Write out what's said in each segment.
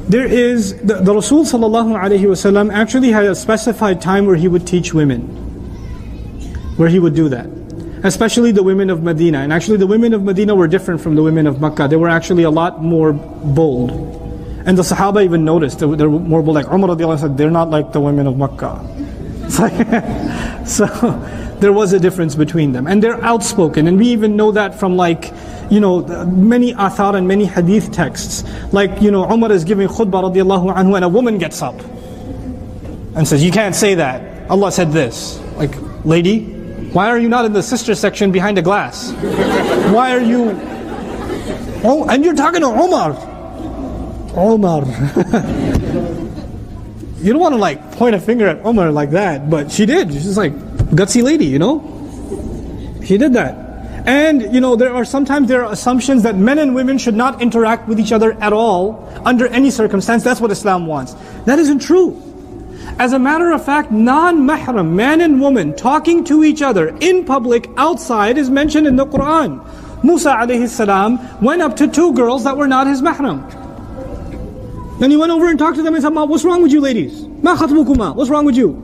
There is, the Rasul sallallahu alayhi wasallam actually had a specified time where he would teach women. Where he would do that. Especially the women of Medina. And actually the women of Medina were different from the women of Makkah. They were actually a lot more bold. And the Sahaba even noticed that they're more bold. Like Umar radiallahu anhu said, they're not like the women of Makkah. So there was a difference between them. And they're outspoken. And we even know that from many athar and many hadith texts. Like, Umar is giving khutbah radiallahu anhu and a woman gets up and says, you can't say that. Allah said this. Like, lady, why are you not in the sister section behind a glass? Why are you... Oh, and you're talking to Umar. Umar. You don't want to point a finger at Umar like that, but she did. She's like, gutsy lady, She did that. And, there are assumptions that men and women should not interact with each other at all, under any circumstance. That's what Islam wants. That isn't true. As a matter of fact, non-mahram, man and woman, talking to each other in public, outside, is mentioned in the Qur'an. Musa alayhi salam went up to two girls that were not his mahram. Then he went over and talked to them and said, what's wrong with you ladies? Ma khatbukuma? What's wrong with you?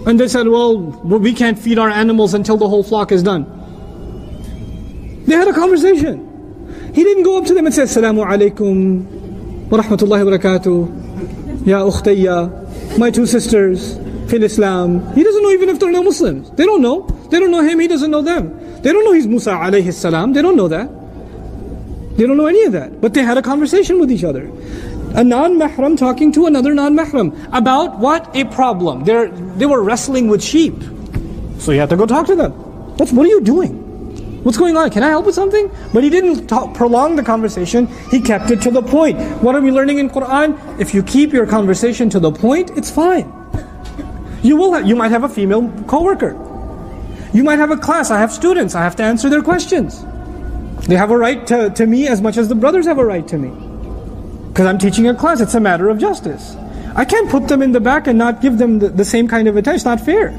And they said, well, we can't feed our animals until the whole flock is done. They had a conversation. He didn't go up to them and say, Assalamu alaikum wa rahmatullahi wa barakatuh, ya ukhtayya, my two sisters, fil Islam. He doesn't know even if they're not Muslims. They don't know. They don't know him, he doesn't know them. They don't know he's Musa alayhi salam. They don't know that. They don't know any of that. But they had a conversation with each other. A non-mahram talking to another non-mahram. About what? A problem. They were wrestling with sheep. So you had to go talk to them. What are you doing? What's going on? Can I help with something? But he didn't prolong the conversation. He kept it to the point. What are we learning in Qur'an? If you keep your conversation to the point, it's fine. You might have a female co-worker. You might have a class. I have students. I have to answer their questions. They have a right to me as much as the brothers have a right to me. Because I'm teaching a class. It's a matter of justice. I can't put them in the back and not give them the same kind of attention. It's not fair.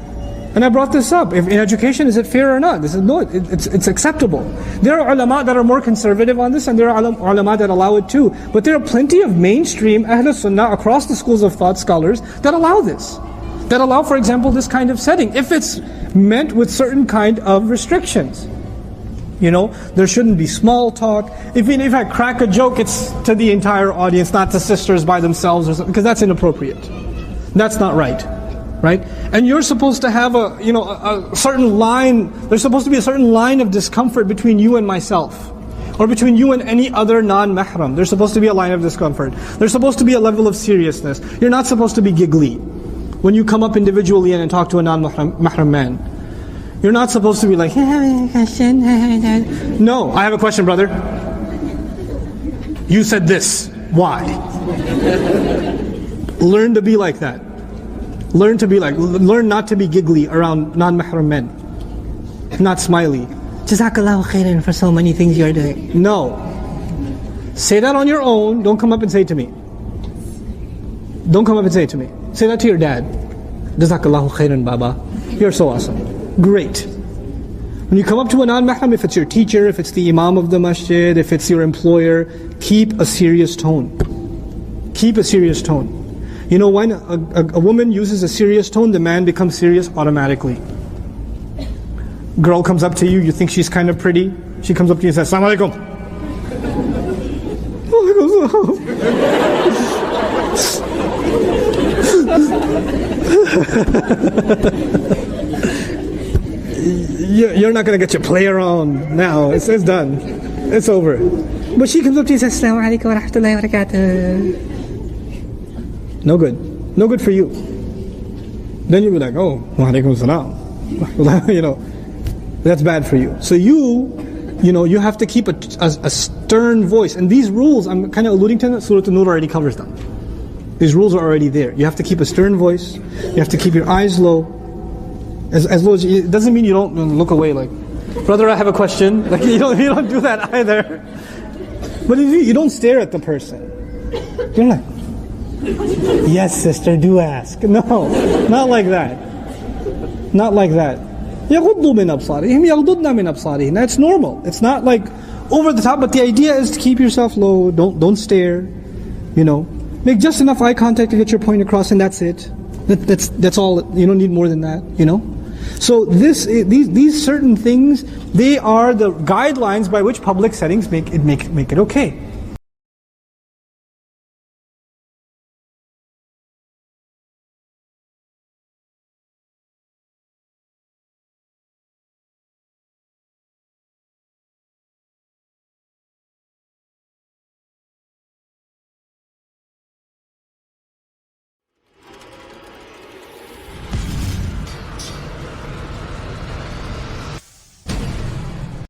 And I brought this up. If in education, is it fair or not? This is no. It's acceptable. There are ulama that are more conservative on this, and there are ulama that allow it too. But there are plenty of mainstream Ahl Sunnah across the schools of thought scholars that allow this. That allow, for example, this kind of setting. If it's meant with certain kind of restrictions. There shouldn't be small talk. If I crack a joke, it's to the entire audience, not to sisters by themselves, or something, because that's inappropriate. That's not right. Right? And you're supposed to have a certain line, there's supposed to be a certain line of discomfort between you and myself. Or between you and any other non-mahram. There's supposed to be a line of discomfort. There's supposed to be a level of seriousness. You're not supposed to be giggly when you come up individually and talk to a non-mahram man. You're not supposed to be like, no, I have a question, brother. You said this. Why? Learn to be like that. Learn not to be giggly around non-mahram men. Not smiley. Jazakallahu khairan for so many things you're doing. No. Say that on your own. Don't come up and say it to me. Don't come up and say it to me. Say that to your dad. Jazakallahu khairan, Baba. You're so awesome. Great. When you come up to a non-mahram, if it's your teacher, if it's the imam of the masjid, if it's your employer, keep a serious tone. Keep a serious tone. When a woman uses a serious tone, the man becomes serious automatically. Girl comes up to you, you think she's kind of pretty. She comes up to you and says, Assalamu alaikum. You're not going to get your play around now. It's done. It's over. But she comes up to you and says, Assalamu alaikum wa rahmatullahi wa barakatuh. No good. No good for you. Then you'll be like, oh, wa alaikum salam. That's bad for you. So you have to keep a stern voice. And these rules, I'm kind of alluding to them, Surah An-Nur already covers them. These rules are already there. You have to keep a stern voice. You have to keep your eyes low. As low as it doesn't mean you don't look away like, brother, I have a question. Like you don't do that either. But if you don't stare at the person. You're like, yes, sister, do ask. No, not like that. Not like that. يَغُضُّ مِنْ أَبْصَارِهِمْ يَغْضُضْنَ مِنْ أَبْصَارِهِمْ. That's normal. It's not like over the top, but the idea is to keep yourself low. Don't stare. You know, make just enough eye contact to get your point across, and that's it. That's all. You don't need more than that. You know. So these certain things, they are the guidelines by which public settings make it okay.